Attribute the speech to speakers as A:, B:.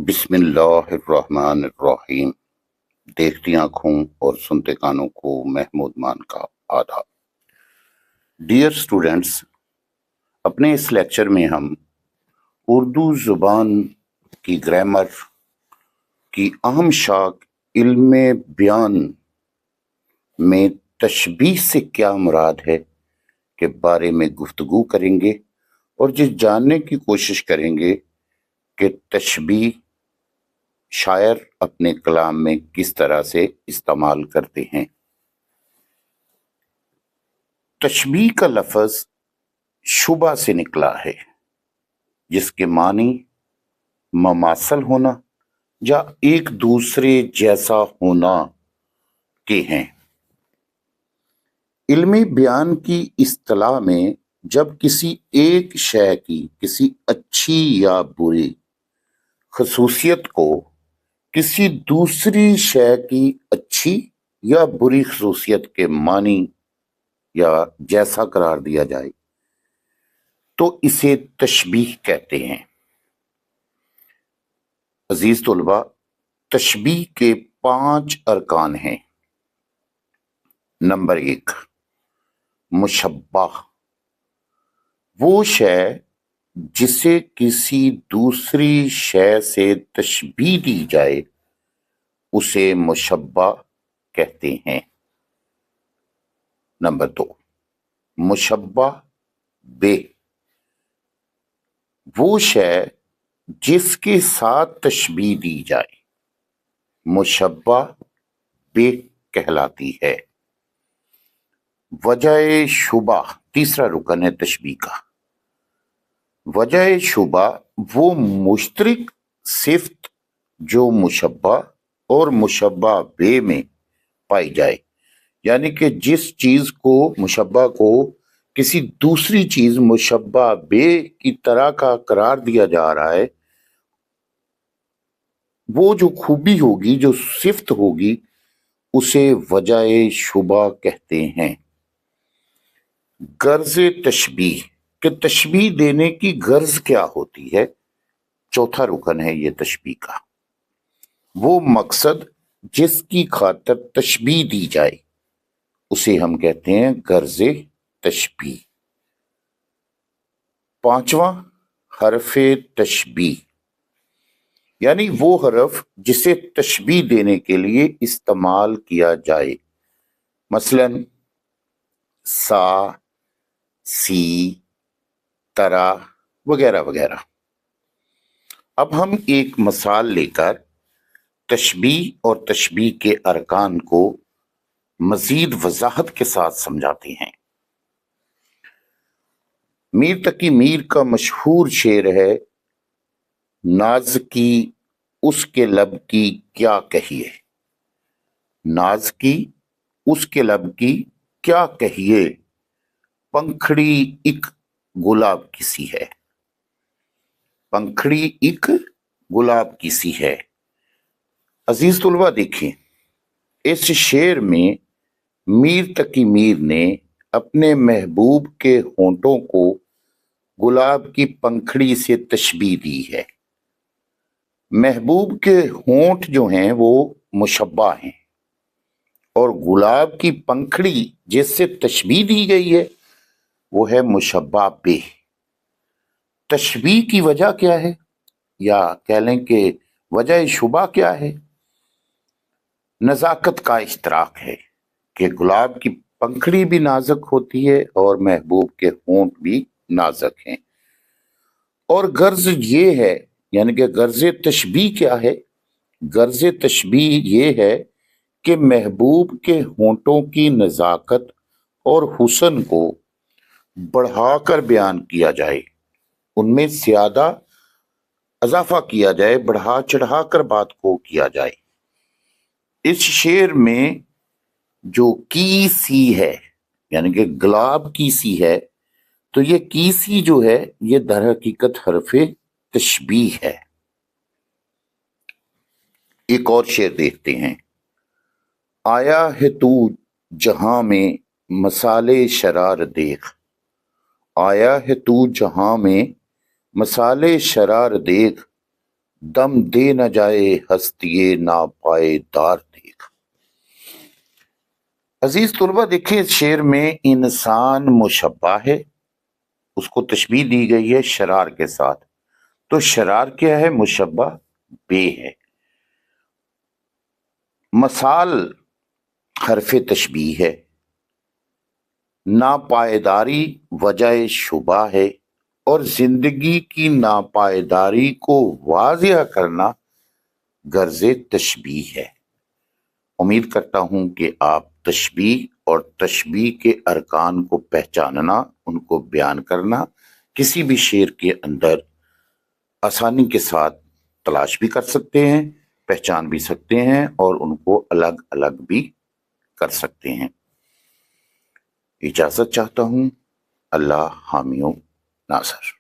A: بسم اللہ الرحمن الرحیم۔ دیکھتی آنکھوں اور سنتے کانوں کو محمود مان کا آداب۔ ڈیئر اسٹوڈنٹس، اپنے اس لیکچر میں ہم اردو زبان کی گرامر کی اہم شاخ علم بیان میں تشبیہ سے کیا مراد ہے کے بارے میں گفتگو کریں گے اور جاننے کی کوشش کریں گے کہ تشبیہ شاعر اپنے کلام میں کس طرح سے استعمال کرتے ہیں۔ تشبیہ کا لفظ شبہ سے نکلا ہے، جس کے معنی مماثل ہونا یا ایک دوسرے جیسا ہونا کے ہیں۔ علم بیان کی اصطلاح میں جب کسی ایک شے کی کسی اچھی یا بری خصوصیت کو کسی دوسری شے کی اچھی یا بری خصوصیت کے معنی یا جیسا قرار دیا جائے تو اسے تشبیہ کہتے ہیں۔ عزیز طلباء، تشبیہ کے 5 ارکان ہیں۔ نمبر 1، مشبہ، وہ شے جسے کسی دوسری شے سے تشبیہ دی جائے اسے مشبہ کہتے ہیں۔ نمبر 2، مشبہ بے، وہ شے جس کے ساتھ تشبیہ دی جائے مشبہ بے کہلاتی ہے۔ وجہ شبہ، تیسرا رکن ہے تشبیہ کا۔ وجہ شبہ وہ مشترک صفت جو مشبہ اور مشبہ بے میں پائی جائے، یعنی کہ جس چیز کو مشبہ کو کسی دوسری چیز مشبہ بے کی طرح کا قرار دیا جا رہا ہے، وہ جو خوبی ہوگی، جو صفت ہوگی، اسے وجہ شبہ کہتے ہیں۔ غرض تشبیہ، کہ تشبیہ دینے کی غرض کیا ہوتی ہے، چوتھا رکن ہے یہ تشبیہ کا۔ وہ مقصد جس کی خاطر تشبیہ دی جائے اسے ہم کہتے ہیں غرض تشبیہ۔ 5واں، حرف تشبیہ، یعنی وہ حرف جسے تشبیہ دینے کے لیے استعمال کیا جائے، مثلا سا، سی، ترا وغیرہ وغیرہ۔ اب ہم ایک مثال لے کر تشبیہ اور تشبیہ کے ارکان کو مزید وضاحت کے ساتھ سمجھاتے ہیں۔ میر تقی میر کا مشہور شعر ہے، ناز کی اس کے لب کی کیا کہیے، ناز کی اس کے لب کی کیا کہیے، پنکھڑی ایک گلاب کی سی ہے، پنکھڑی ایک گلاب کی سی ہے۔ عزیز طلبہ، دیکھیں اس شعر میں میر تقی میر نے اپنے محبوب کے ہونٹوں کو گلاب کی پنکھڑی سے تشبیہ دی ہے۔ محبوب کے ہونٹ جو ہیں وہ مشبہ ہیں، اور گلاب کی پنکھڑی جس سے تشبیہ دی گئی ہے وہ ہے مشبہ بے۔ تشبیہ کی وجہ کیا ہے، یا کہہ لیں کہ وجہ شبہ کیا ہے؟ نزاکت کا اشتراک ہے کہ گلاب کی پنکھڑی بھی نازک ہوتی ہے اور محبوب کے ہونٹ بھی نازک ہیں۔ اور غرض یہ ہے، یعنی کہ غرض تشبیہ کیا ہے؟ غرض تشبیہ یہ ہے کہ محبوب کے ہونٹوں کی نزاکت اور حسن کو بڑھا کر بیان کیا جائے، ان میں زیادہ اضافہ کیا جائے، بڑھا چڑھا کر بات کو کیا جائے۔ اس شعر میں جو کی سی ہے، یعنی کہ گلاب کی سی ہے، تو یہ کی سی جو ہے یہ در حقیقت حرف تشبیہ ہے۔ ایک اور شعر دیکھتے ہیں، آیا ہے تو جہاں میں مثالِ شرار دیکھ، آیا ہے تو جہاں میں مثالِ شرار دیکھ، دم دے نہ جائے ہستی ناپائیدار دیکھ۔ عزیز طلبہ دیکھیں اس شعر میں انسان مشبہ ہے، اس کو تشبیہ دی گئی ہے شرار کے ساتھ۔ تو شرار کیا ہے؟ مشبہ بے ہے۔ مثال حرف تشبیہ ہے، ناپائیداری وجہ شبہ ہے، اور زندگی کی ناپائیداری کو واضح کرنا غرض تشبیہ ہے۔ امید کرتا ہوں کہ آپ تشبیہ اور تشبیہ کے ارکان کو پہچاننا، ان کو بیان کرنا کسی بھی شعر کے اندر آسانی کے ساتھ تلاش بھی کر سکتے ہیں، پہچان بھی سکتے ہیں، اور ان کو الگ الگ بھی کر سکتے ہیں۔ اجازت چاہتا ہوں۔ اللہ حامی و ناصر۔